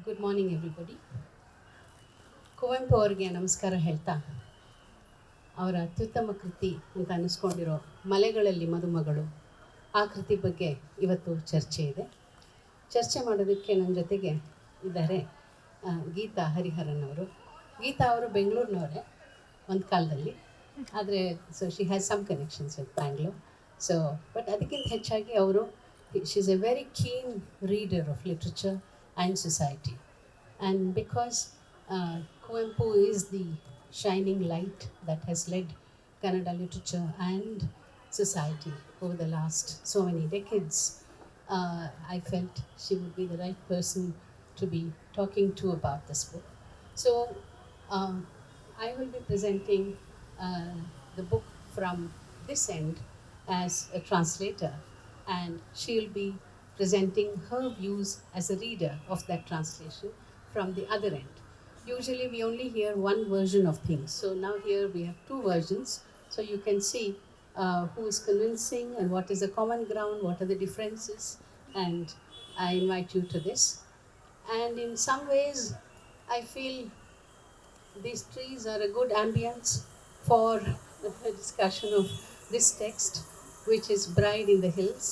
Good morning everybody. Kuvempu ಅವರಿಗೆ ನಮಸ್ಕಾರ ಹೇಳ್ತಾ, ಅವರ ಅತ್ಯುತ್ತಮ ಕೃತಿ ಅಂತ ಅನ್ನಿಸ್ಕೊಂಡಿರೋ ಮಲೆಗಳಲ್ಲಿ ಮದುಮಗಳು, ಆ ಕೃತಿ ಬಗ್ಗೆ ಇವತ್ತು ಚರ್ಚೆ ಇದೆ. ಚರ್ಚೆ ಮಾಡೋದಕ್ಕೆ ನನ್ನ ಜೊತೆಗೆ ಇದ್ದಾರೆ ಗೀತಾ ಹರಿಹರನ್ ಅವರು. ಗೀತಾ ಅವರು ಬೆಂಗಳೂರಿನವರೇ ಒಂದು ಕಾಲದಲ್ಲಿ, ಆದರೆ she has some connections with Bangalore. But ಅದಕ್ಕಿಂತ ಹೆಚ್ಚಾಗಿ ಅವರು she is a very keen reader of literature and society. And because Kuvempu is the shining light that has led Kannada literature and society over the last so many decades, I felt she would be the right person to be talking to about this book. So I will be presenting the book from this end as a translator, and she will be presenting her views as a reader of that translation from the other end. Usually we only hear one version of things, so now here we have two versions, so you can see who is convincing and what is the common ground, what are the differences, and I invite you to this. And in some ways I feel these trees are a good ambience for the discussion of this text, which is Bride in the Hills.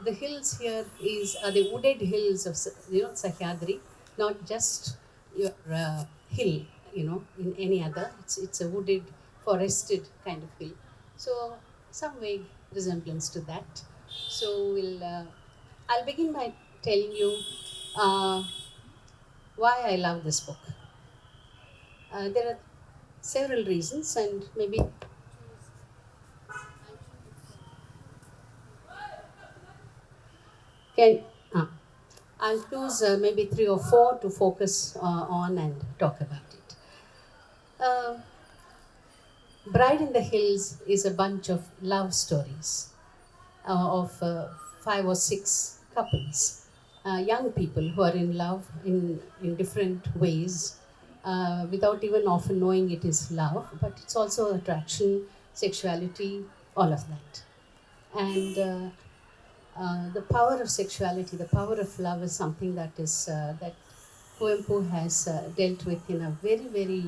The hills here are the wooded hills of Sahyadri, not just your hill, in any other. It's a wooded, forested kind of hill. So some vague resemblance to that. So I'll begin by telling you why I love this book. There are several reasons, and maybe I'll choose maybe 3 or 4 to focus on and talk about it. Bride in the Hills is a bunch of love stories of 5 or 6 couples, young people who are in love in different ways, without even often knowing it is love, but it's also attraction, sexuality, all of that. And the power of sexuality, the power of love is something that Kuvempu has dealt with in a very, very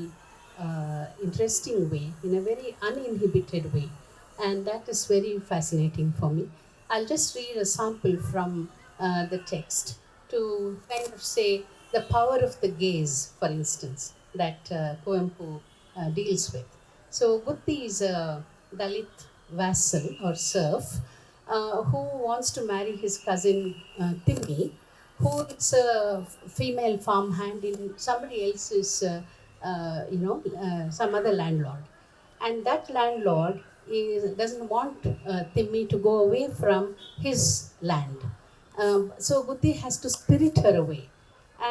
interesting way, in a very uninhibited way, and that is very fascinating for me. I'll just read a sample from the text to kind of say the power of the gaze, for instance, that Kuvempu deals with. So Gutti is a Dalit vassal or serf who wants to marry his cousin Timmy, who is a female farmhand in somebody else's, some other landlord. And that landlord doesn't want Timmy to go away from his land. So Gutti has to spirit her away.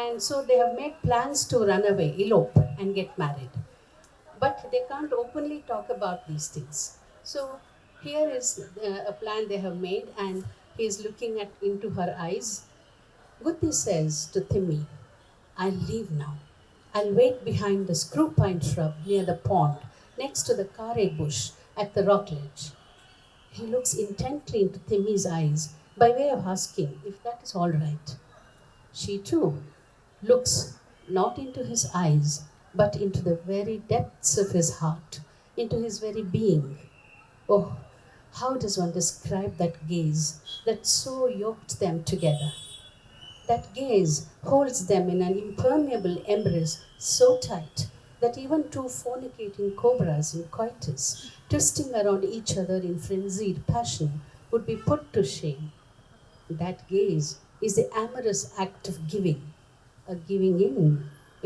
And so they have made plans to run away, elope, and get married. But they can't openly talk about these things. So here is a plan they have made, and he is looking into her eyes. Gutti says to Timmy, "I'll leave now. I'll wait behind the screw pine shrub near the pond, next to the kare bush at the rock ledge." He looks intently into Timmy's eyes by way of asking if that is all right. She too looks not into his eyes, but into the very depths of his heart, into his very being. Oh, how does one describe that gaze that so yoked them together? That gaze holds them in an impermeable embrace so tight that even two fornicating cobras in coitus, twisting around each other in frenzied passion, would be put to shame. That gaze is the amorous act of giving, a giving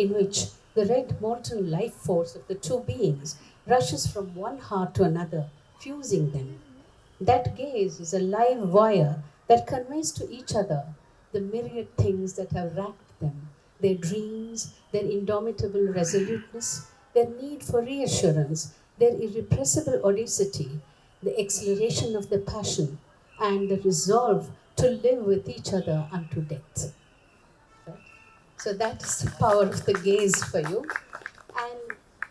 in which the red molten life force of the two beings rushes from one heart to another, fusing them. That gaze is a live wire that conveys to each other the myriad things that have racked them, their dreams, their indomitable resoluteness, their need for reassurance, their irrepressible audacity, the exhilaration of their passion, and the resolve to live with each other unto death. So that is the power of the gaze for you. And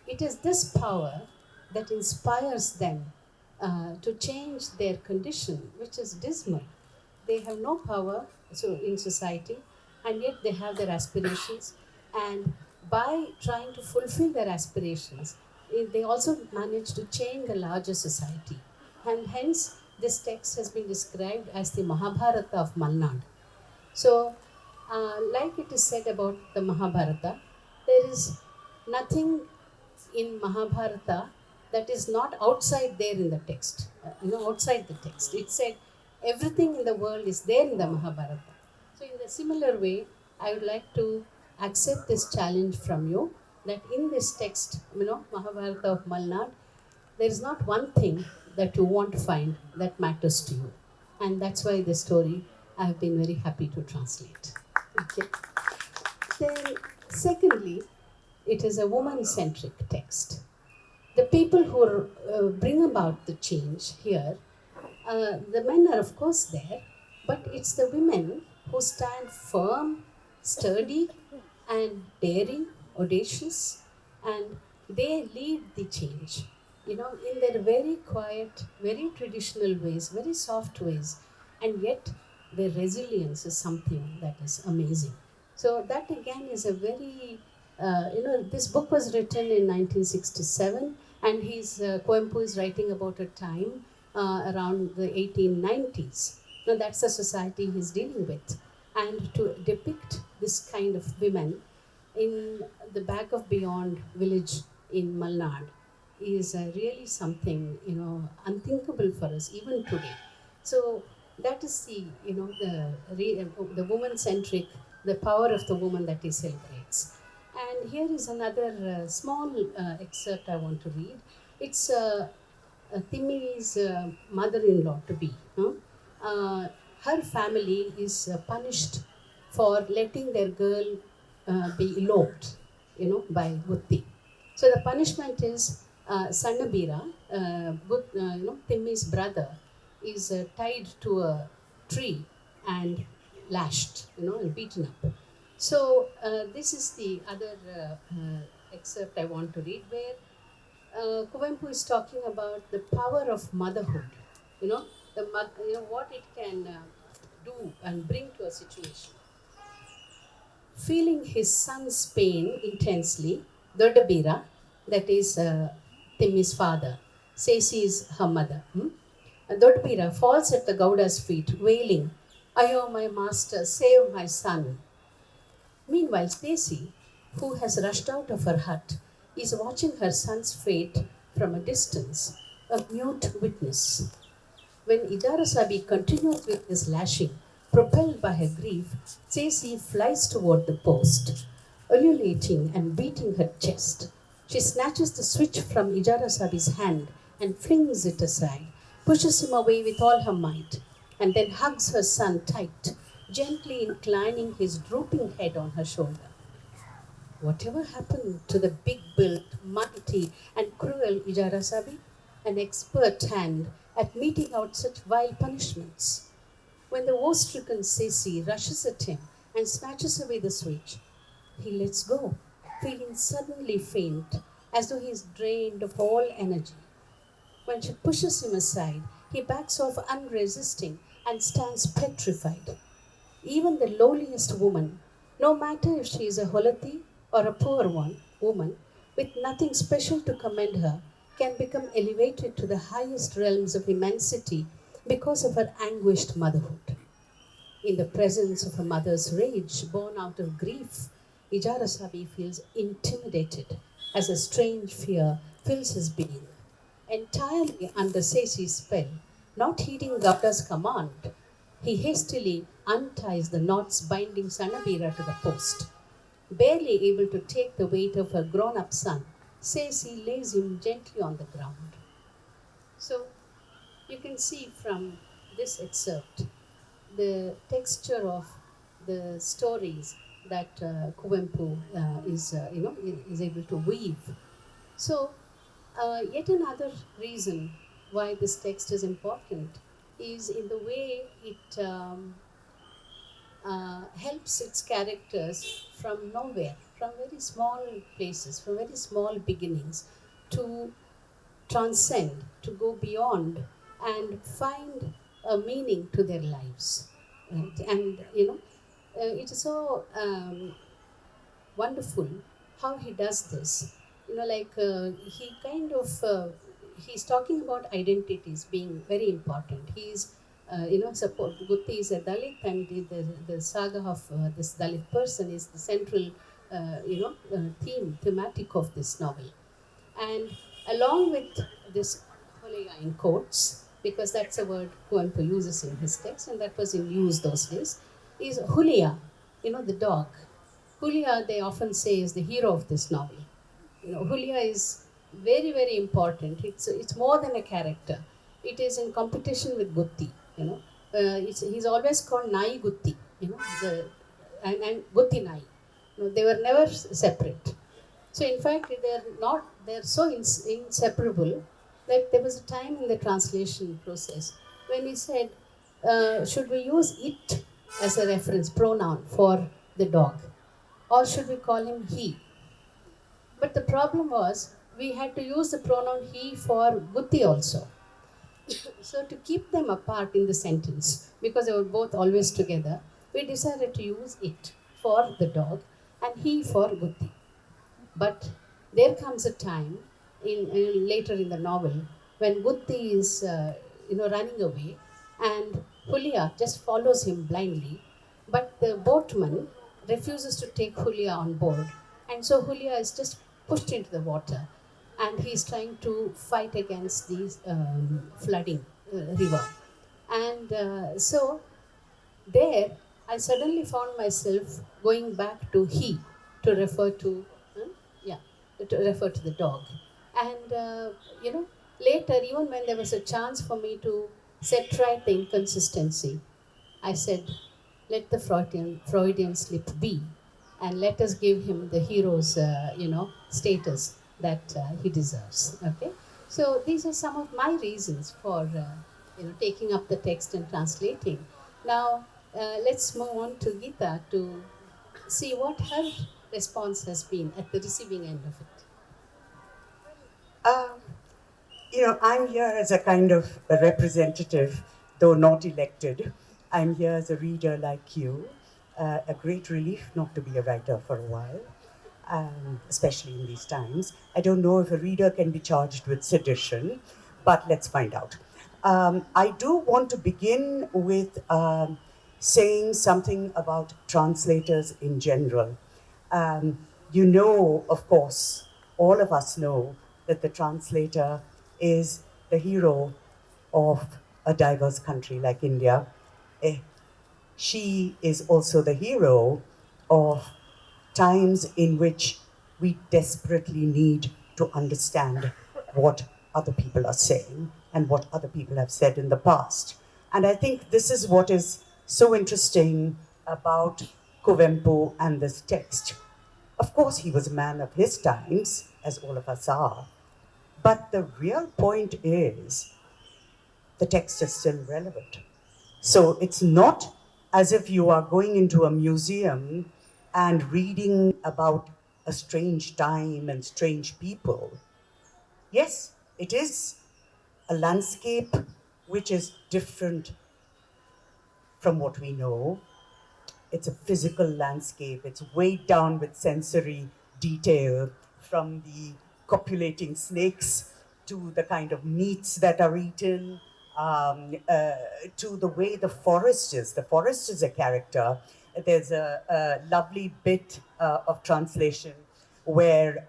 it is this power that inspires them to change their condition, which is dismal. They have no power in society. and yet they have their aspirations, and by trying to fulfill their aspirations, they also manage to change the larger society. And hence this text has been described as the Mahabharata of Malnad. So, like it is said about the Mahabharata, there is nothing in Mahabharata that is not outside there in the text. Outside the text. It said everything in the world is there in the Mahabharata. So, in the similar way, I would like to accept this challenge from you that in this text, Mahabharata of Malnad, there is not one thing that you won't find that matters to you. And that's why the story I have been very happy to translate. Okay. Then, secondly, it is a woman centric text. The people who bring about the change here, the men are of course there, but it's the women who stand firm, sturdy, and daring, audacious, and they lead the change. In their very quiet, very traditional ways, very soft ways, and yet their resilience is something that is amazing. So that again is a very, this book was written in 1967, and Kuvempu is writing about a time around the 1890s. Now that's the society he's dealing with, and to depict this kind of women in the back of beyond village in Malnad is really something unthinkable for us even today. So that is the woman centric, the power of the woman that he celebrates. And here is another small excerpt I want to read. It's Timmi's mother-in-law to be. Her family is punished for letting their girl be eloped, by Butti. So the punishment is Sannabira, Timmi's brother, is tied to a tree and lashed, and beaten up. So this is the other excerpt I want to read, where Kuvempu is talking about the power of motherhood. What it can do and bring to a situation. Feeling his son's pain intensely, Dodabira, that is Timmi's father, Sesi is her mother. Dodabira falls at the Gauda's feet, wailing, "Ayo, my master, save my son." Meanwhile, Stacy, who has rushed out of her hut, is watching her son's fate from a distance, a mute witness. When Idarasabi continues with his lashing, propelled by her grief, Stacy flies toward the post, ululating and beating her chest. She snatches the switch from Idarasabi's hand and flings it aside, pushes him away with all her might, and then hugs her son tight, gently inclining his drooping head on her shoulder. Whatever happened to the big-built, mighty, and cruel Ijarasabi? An expert hand at meting out such vile punishments. When the war-stricken Sesi rushes at him and snatches away the switch, he lets go, feeling suddenly faint, as though he is drained of all energy. When she pushes him aside, he backs off unresisting and stands petrified. Even the lowliest woman, no matter if she is a Holati or a poor woman, with nothing special to commend her, can become elevated to the highest realms of immensity because of her anguished motherhood. In the presence of a mother's rage born out of grief, Ijarasabi feels intimidated as a strange fear fills his being. Entirely under Sesi's spell, not heeding Gauda's command, he hastily unties the knots binding Sanabira to the post. Barely able to take the weight of her grown-up son, Sesi lays him gently on the ground. So, you can see from this excerpt the texture of the stories that Kuvempu is able to weave. So, yet another reason why this text is important is in the way it helps its characters from nowhere, from very small places, from very small beginnings, to transcend, to go beyond, and find a meaning to their lives. Right? And it is so wonderful how he does this. Like he kind of he's talking about identities being very important. He's support Gutti is a Dalit, and the saga of this Dalit person is the central thematic of this novel. And along with this Holeya in quotes, because that's a word Kuvempu uses in his text, and that was in use those days, is Hulia, the dog. Hulia, they often say, is the hero of this novel. Hulia is very, very important. It's more than a character. It is in competition with Gutti. He's always called Nai Gutti. And Gutti Nai. They were never separate. So in fact, they're so inseparable that there was a time in the translation process when he said, should we use it as a reference pronoun for the dog, or should we call him he? But the problem was we had to use the pronoun he for Gutti also. So to keep them apart in the sentence, because they were both always together, we decided to use it for the dog and he for Gutti. But there comes a time later in the novel when Gutti is running away, and Hulia just follows him blindly. But the boatman refuses to take Hulia on board, and so Hulia is just pushed into the water, and he's trying to fight against the flooding river. And so there, I suddenly found myself going back to he to refer to, yeah, to refer to the dog. And, later, even when there was a chance for me to set right the inconsistency, I said, let the Freudian slip be, and let us give him the hero's, status that he deserves. Okay, so these are some of my reasons for, taking up the text and translating. Now, let's move on to Githa to see what her response has been at the receiving end of it. Um, I'm here as a kind of a representative, though not elected. I'm here as a reader like you. A great relief not to be a writer for a while, especially in these times. I don't know if a reader can be charged with sedition, but let's find out. I do want to begin with saying something about translators in general. Of course, all of us know that the translator is the hero of a diverse country like India. She is also the hero of times in which we desperately need to understand what other people are saying and what other people have said in the past. And I think this is what is so interesting about Kuvempu and this text. Of course, he was a man of his times, as all of us are. But the real point is the text is still relevant. So it's not as if you are going into a museum and reading about a strange time and strange people. Yes, it is a landscape which is different from what we know. It's a physical landscape. It's weighed down with sensory detail, from the copulating snakes to the kind of meats that are eaten, to the way the forest is. The forest is a character. There's a lovely bit of translation where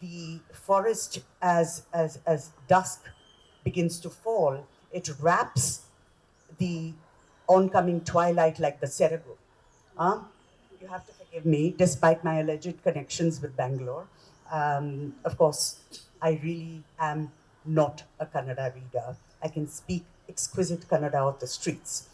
the forest, as dusk begins to fall, it wraps the oncoming twilight like the Seragu. You have to forgive me, despite my alleged connections with Bangalore. Of course, I really am not a Kannada reader. I can speak exquisite Kannada off the streets,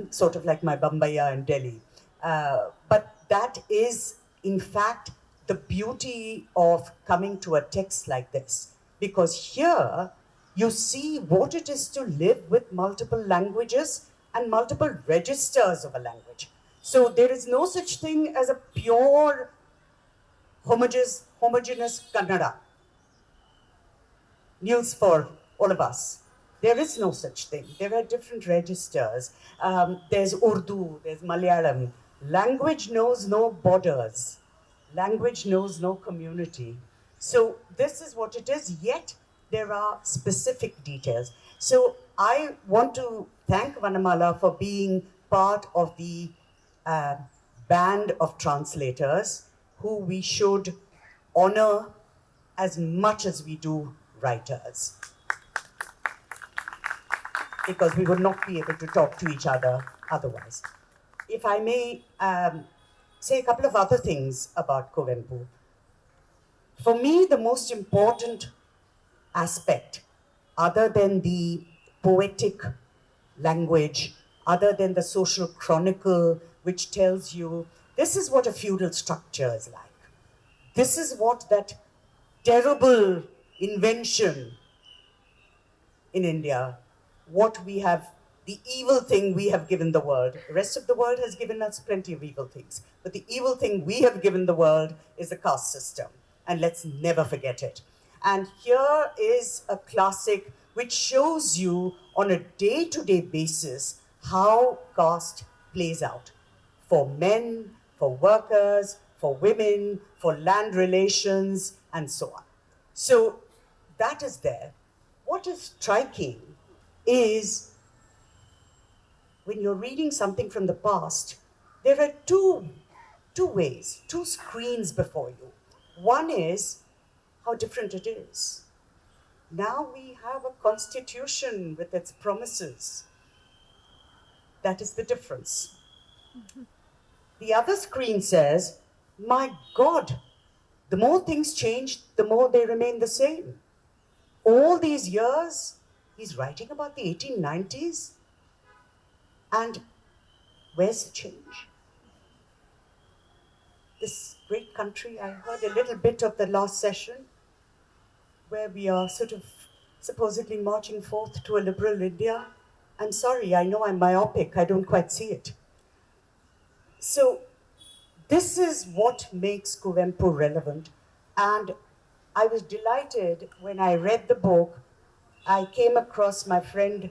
sort of like my Bambaya in Delhi. But that is, in fact, the beauty of coming to a text like this. Because here, you see what it is to live with multiple languages and multiple registers of a language. So there is no such thing as a pure homogeneous Kannada. News for all of us. There is no such thing. There are different registers. There's Urdu, there's Malayalam, Language knows no borders. Language knows no community. So this is what it is, yet there are specific details. So I want to thank Vanamala for being part of the uh, band of translators who we should honor as much as we do writers, because we would not be able to talk to each other otherwise. If I may say a couple of other things about Kuvempu. For me, the most important aspect, other than the poetic language, other than the social chronicle, which tells you this is what a feudal structure is like, this is what that terrible invention in India, what we have, the evil thing we have given the world. The rest of the world has given us plenty of evil things. But the evil thing we have given the world is the caste system. And let's never forget it. And here is a classic which shows you on a day-to-day basis how caste plays out for men, for workers, for women, for land relations, and so on. So that is there. What is striking is when you're reading something from the past, there are two ways, two screens before you. One is how different it is. Now we have a constitution with its promises. That is the difference. The other screen says, my God, the more things change, the more they remain the same. All these years, he's writing about the 1890s. And where's the change? This great country, I heard a little bit of the last session where we are sort of supposedly marching forth to a liberal India. I'm sorry, I know I'm myopic, I don't quite see it. So this is what makes Kuvempu relevant. And I was delighted when I read the book. I came across my friend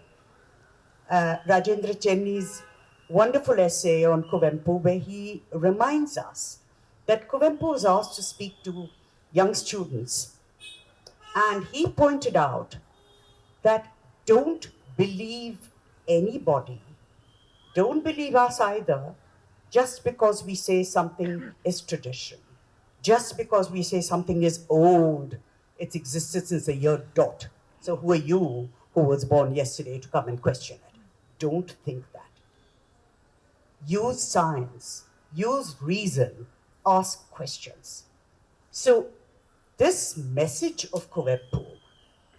Rajendra Chenni's wonderful essay on Kuvempu, where he reminds us that Kuvempu was asked to speak to young students. And he pointed out that don't believe anybody, don't believe us either, just because we say something is tradition, just because we say something is old, it's existed since the year dot. So who are you who was born yesterday to come and question it? Don't think that. Use science, use reason, ask questions. So this message of Kuvempu,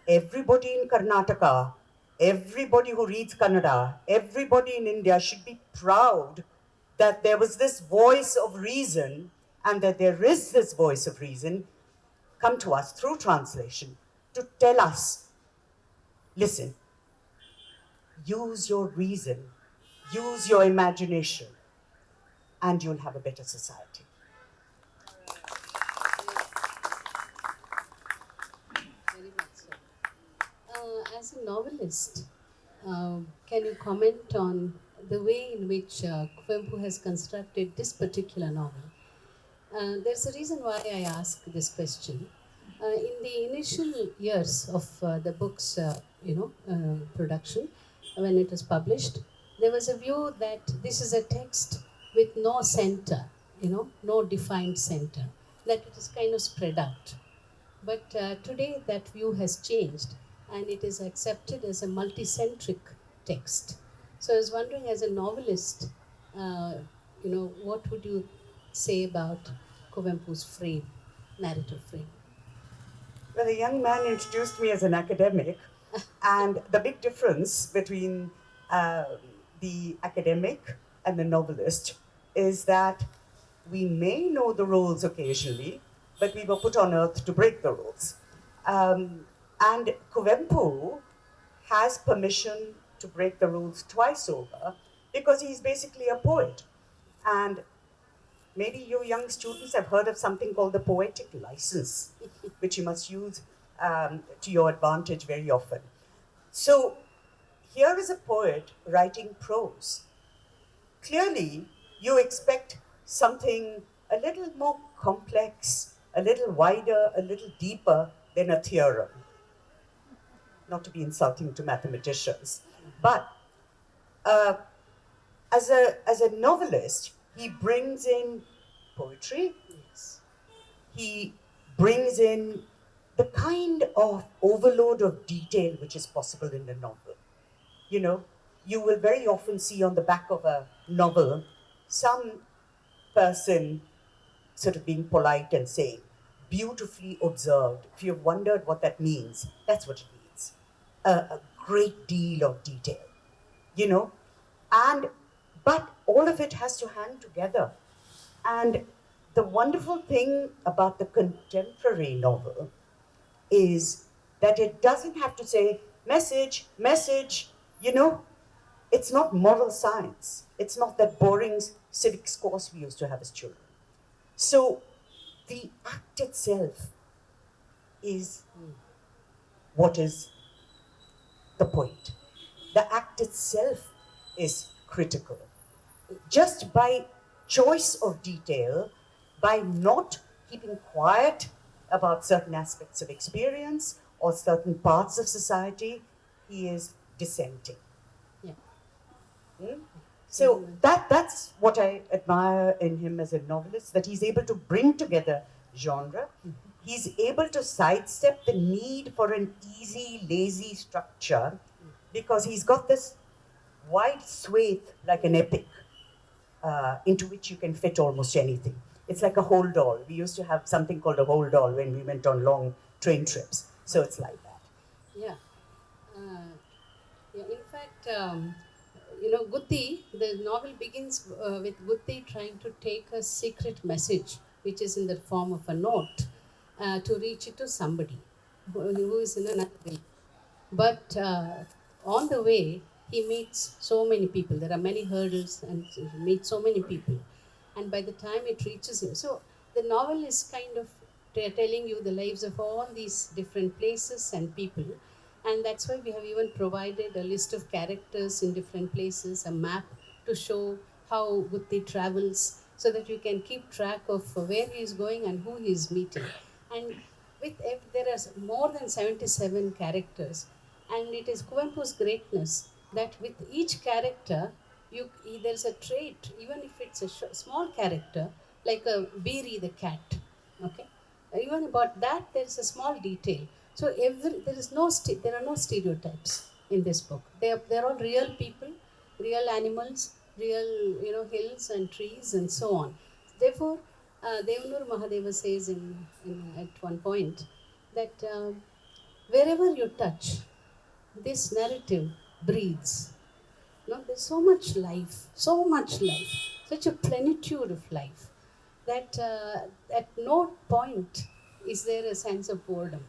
everybody in Karnataka, everybody who reads Kannada, everybody in India should be proud that there was this voice of reason and that there is this voice of reason come to us through translation to tell us, listen, use your reason, use your imagination, and you'll have a better society. Very much so. As a novelist, can you comment on the way in which Kuvempu has constructed this particular novel? There's a reason why I ask this question. In the initial years of the book's, production, when it was published, there was a view that this is a text with no center, no defined center, that it is kind of spread out. But today that view has changed and it is accepted as a multicentric text. So I was wondering, as a novelist, what would you say about Kuvempu's frame, narrative frame? Well, a young man introduced me as an academic, and the big difference between the academic and the novelist is that we may know the rules occasionally, but we were put on earth to break the rules. And Kuvempu has permission to break the rules twice over because he's basically a poet. And maybe you young students have heard of something called the poetic license, which you must use to your advantage very often. So here is a poet writing prose. Clearly, You expect something a little more complex, a little wider, a little deeper than a theorem. Not to be insulting to mathematicians, but uh, as a novelist, he brings in poetry. Yes. He brings in the kind of overload of detail which is possible in a novel. You know, you will very often see on the back of a novel some person sort of being polite and saying, beautifully observed. If you've wondered what that means, that's what it means. A great deal of detail, you know, and but all of it has to hang together. And the wonderful thing about the contemporary novel is that it doesn't have to say message, message, you know, it's not moral science. It's not that boring civics course we used to have as children. So the act itself is what is the point. The act itself is critical. Just by choice of detail, by not keeping quiet about certain aspects of experience or certain parts of society, he is dissenting. Yeah. Hmm? Very So much. that's what I admire in him as a novelist, that he's able to bring together genre. He's able to sidestep the need for an easy, lazy structure because he's got this wide swathe like an epic into which you can fit almost anything. It's like a hold all. We used to have something called a hold all when we went on long train trips. So it's like that. Yeah. Uh, yeah. In fact, Gutti, the novel begins with Gutti trying to take a secret message, which is in the form of a note, to reach it to somebody who is in another village. But on the way, he meets so many people. There are many hurdles, and he meets so many people. And by the time it reaches him, so the novel is kind of telling you the lives of all these different places and people. And that's why we have even provided a list of characters in different places, a map to show how Gutti travels, so that you can keep track of where he is going and who he is meeting. And there are more than 77 characters, and it is Kuvempu's greatness that with each character, there's a trait, even if it's a small character, like a Beery the cat. Okay, even about that, there's a small detail. So there are no stereotypes in this book. They're all real people, real animals, real hills and trees and so on. Therefore, Devanur Mahadeva says at one point that wherever you touch, this narrative breathes. There's so much life, such a plenitude of life that at no point is there a sense of boredom.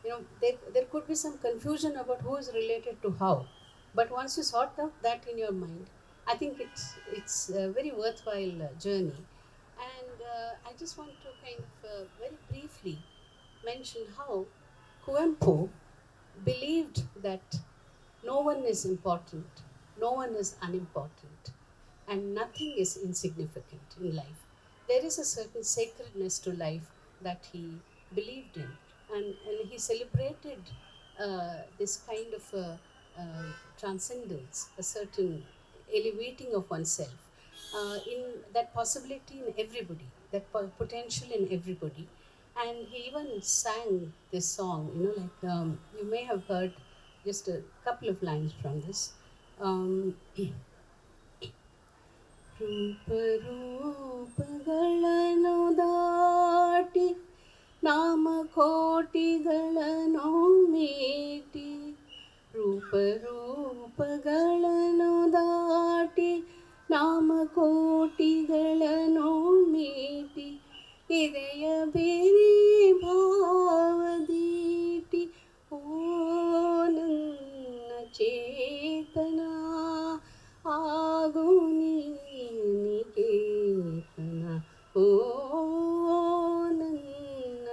There could be some confusion about who is related to how, but once you sort out that in your mind, I think it's a very worthwhile journey. And I just want to kind of very briefly mention how Kuvempu believed that no one is important, no one is unimportant, and nothing is insignificant in life. There is a certain sacredness to life that he believed in, and he celebrated this kind of transcendence, a certain elevating of oneself, in that possibility in everybody, that potential in everybody. And he even sang this song, you may have heard just a couple of lines from this. Um, ರೂಪಗಳನ್ನು ದಾಟಿ ನಾಮಕೋಟಿಗಳನ್ನು ಮೀಟಿ ರೂಪಗಳನ್ನು ದಾಟಿ ನಾಮಕೋಟಿಗಳನ್ನು ಮೀಟಿ ಇದೆಯ ಬೇರೆ ಭಾವದೀಟಿ ಓ ನನ್ನ ಚೇತನ ಆಗು ನಿಕೇತನ ಓ ನನ್ನ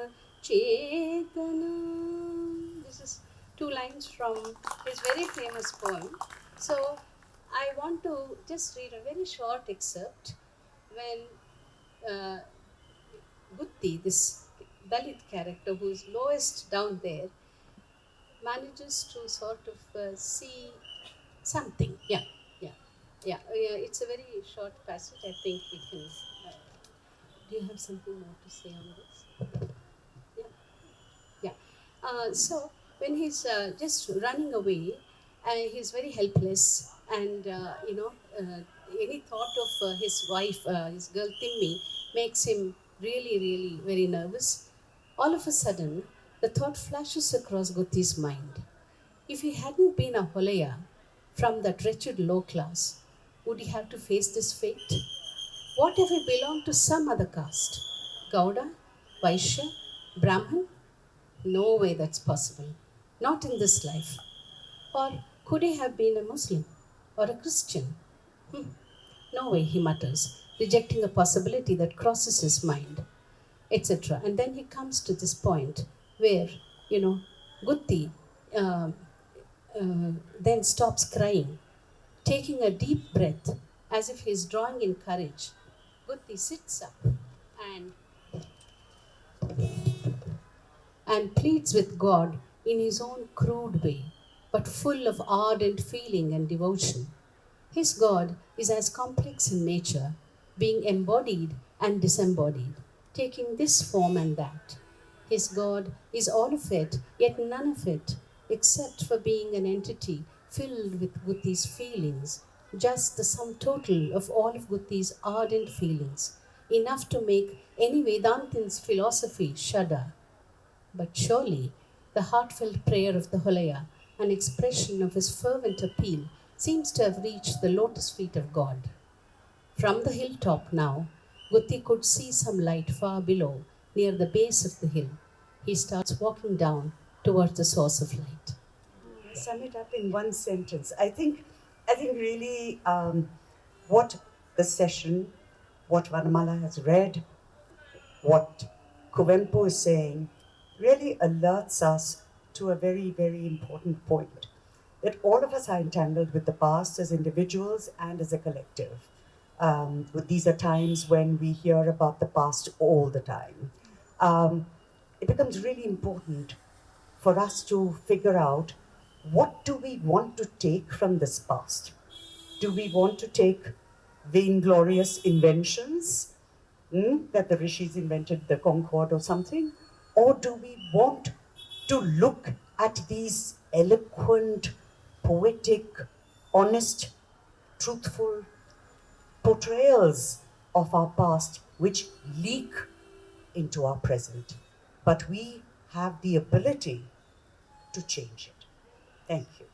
ಚೇತನ. This is two lines from his very famous poem. So I want to just read a very short excerpt when uh, Gutti, this Dalit character who is lowest down there, manages to sort of see something. Yeah, yeah, yeah, yeah. It's a very short passage. I think we can. Uh, do you have something more to say on this? Yeah, yeah. So when he's just running away, he's very helpless, and any thought of his wife, his girl Timmy, makes him really, really very nervous. All of a sudden, the thought flashes across Guti's mind. If he hadn't been a Holaya from that wretched low class, would he have to face this fate? What if he belonged to some other caste? Gauda? Vaishya? Brahman? No way that's possible. Not in this life. Or could he have been a Muslim? Or a Christian? No way, he mutters, rejecting a possibility that crosses his mind, etc. And then he comes to this point where, you know, Gutti uh, then stops crying, taking a deep breath as if he's drawing in courage. Gutti sits up and, and pleads with God in his own crude way, but full of ardent feeling and devotion. His God is as complex in nature, being embodied and disembodied, taking this form and that. His God is all of it, yet none of it, except for being an entity filled with Guti's feelings, just the sum total of all of Guti's ardent feelings, enough to make any Vedantin's philosophy shudder. But surely the heartfelt prayer of the Holaya, an expression of his fervent appeal, seems to have reached the lotus feet of God. From the hilltop now, Gutti could see some light far below, near the base of the hill. He starts walking down towards the source of light. Sum it up in one sentence. I think really what the session, what Vanamala has read, what Kuvempu is saying, really alerts us to a very, very important point that all of us are entangled with the past as individuals and as a collective. These are times when we hear about the past all the time. It becomes really important for us to figure out what do we want to take from this past. Do we want to take vainglorious inventions that the rishis invented the Concorde or something? Or do we want to look at these eloquent, poetic, honest, truthful portrayals of our past which leak into our present? But we have the ability to change it. Thank you.